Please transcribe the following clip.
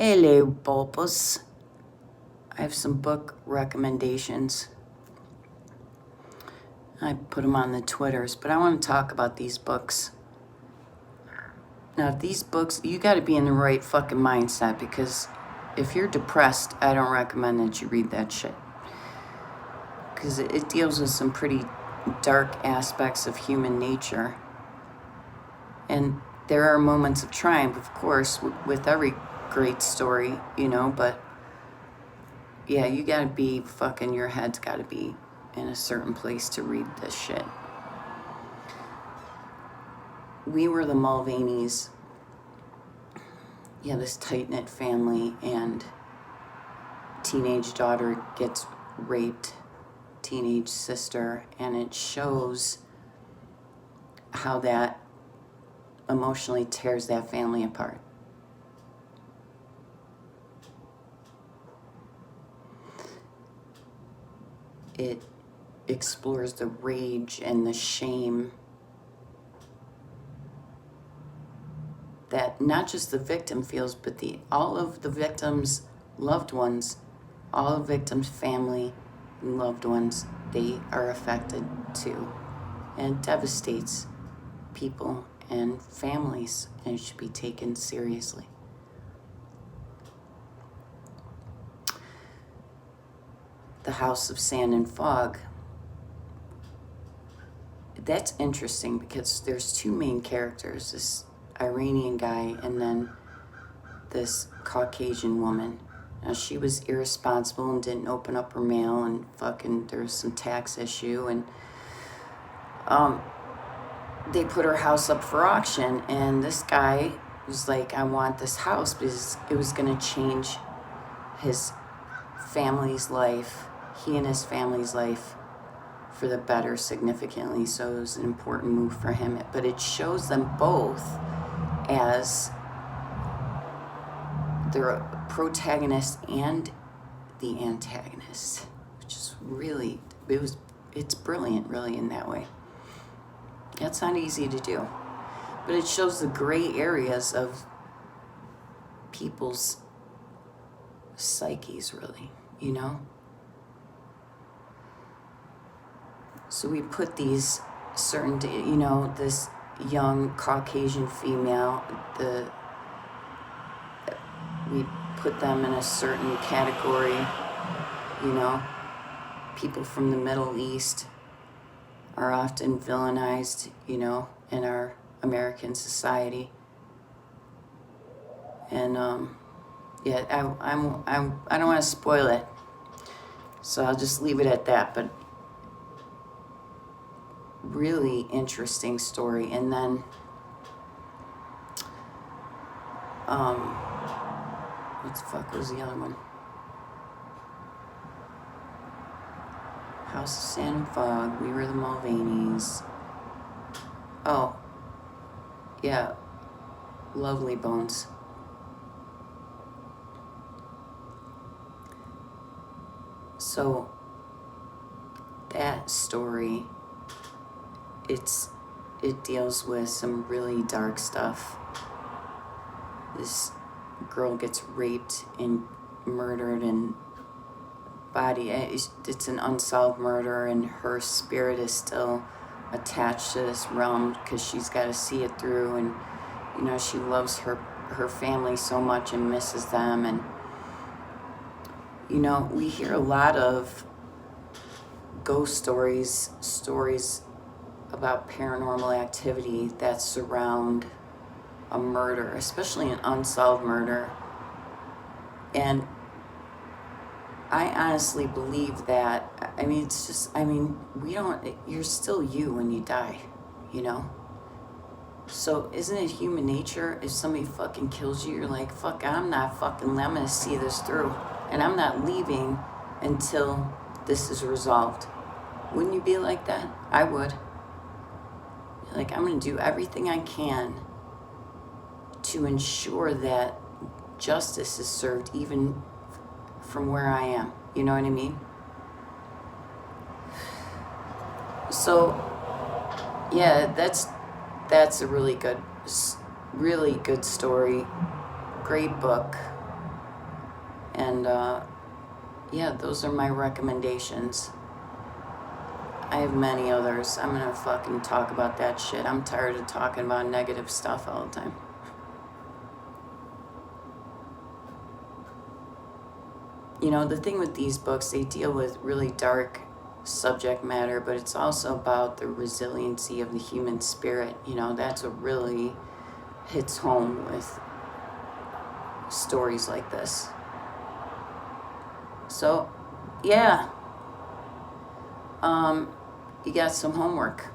Hello, Bulbous. I have some book recommendations. I put them on the Twitters, but I want to talk about these books. Now, these books, you got to be in the right fucking mindset, because if you're depressed, I don't recommend that you read that shit. Because it deals with some pretty dark aspects of human nature. And there are moments of triumph, of course, with every great story, but yeah, you gotta be fucking, your head's gotta be in a certain place to read this shit. We were the Mulvaneys. Yeah, this tight-knit family, and teenage daughter gets raped, teenage sister, and it shows how that emotionally tears that family apart. It explores the rage and the shame that not just the victim feels, but all of the victims' loved ones, all of the victims' family and loved ones, they are affected too. And it devastates people and families, and it should be taken seriously. The House of Sand and Fog. That's interesting because there's two main characters, this Iranian guy and then this Caucasian woman. Now, she was irresponsible and didn't open up her mail, and fucking there was some tax issue, and they put her house up for auction, and this guy was like, I want this house because it was going to change his family's life, he and his family's life, for the better significantly. So it was an important move for him. But it shows them both as the protagonist and the antagonist, which is really, it's brilliant, really, in that way. That's not easy to do, but it shows the gray areas of people's psyches, really, So we put these certain, this young Caucasian female, we put them in a certain category, people from the Middle East are often villainized, in our American society. And yeah, I don't want to spoil it, so I'll just leave it at that. But really interesting story. And then what the fuck was the other one? House of Sand and Fog. We were the Mulvaneys. Oh, yeah, Lovely Bones. So that story, it deals with some really dark stuff. This girl gets raped and murdered, and it's an unsolved murder, and her spirit is still attached to this realm because she's got to see it through. And she loves her family so much and misses them. And we hear a lot of ghost stories about paranormal activity that surround a murder, especially an unsolved murder. And I honestly believe that, it's just, you're still you when you die, So isn't it human nature, if somebody fucking kills you, you're like, fuck, I'm gonna see this through. And I'm not leaving until this is resolved. Wouldn't you be like that? I would. Like, I'm gonna do everything I can to ensure that justice is served, even from where I am. You know what I mean? So, yeah, that's a really good story. Great book. And yeah, those are my recommendations. I have many others. I'm gonna fucking talk about that shit. I'm tired of talking about negative stuff all the time. You know, the thing with these books, they deal with really dark subject matter, but it's also about the resiliency of the human spirit. You know, that's what really hits home with stories like this. So, yeah, you got some homework.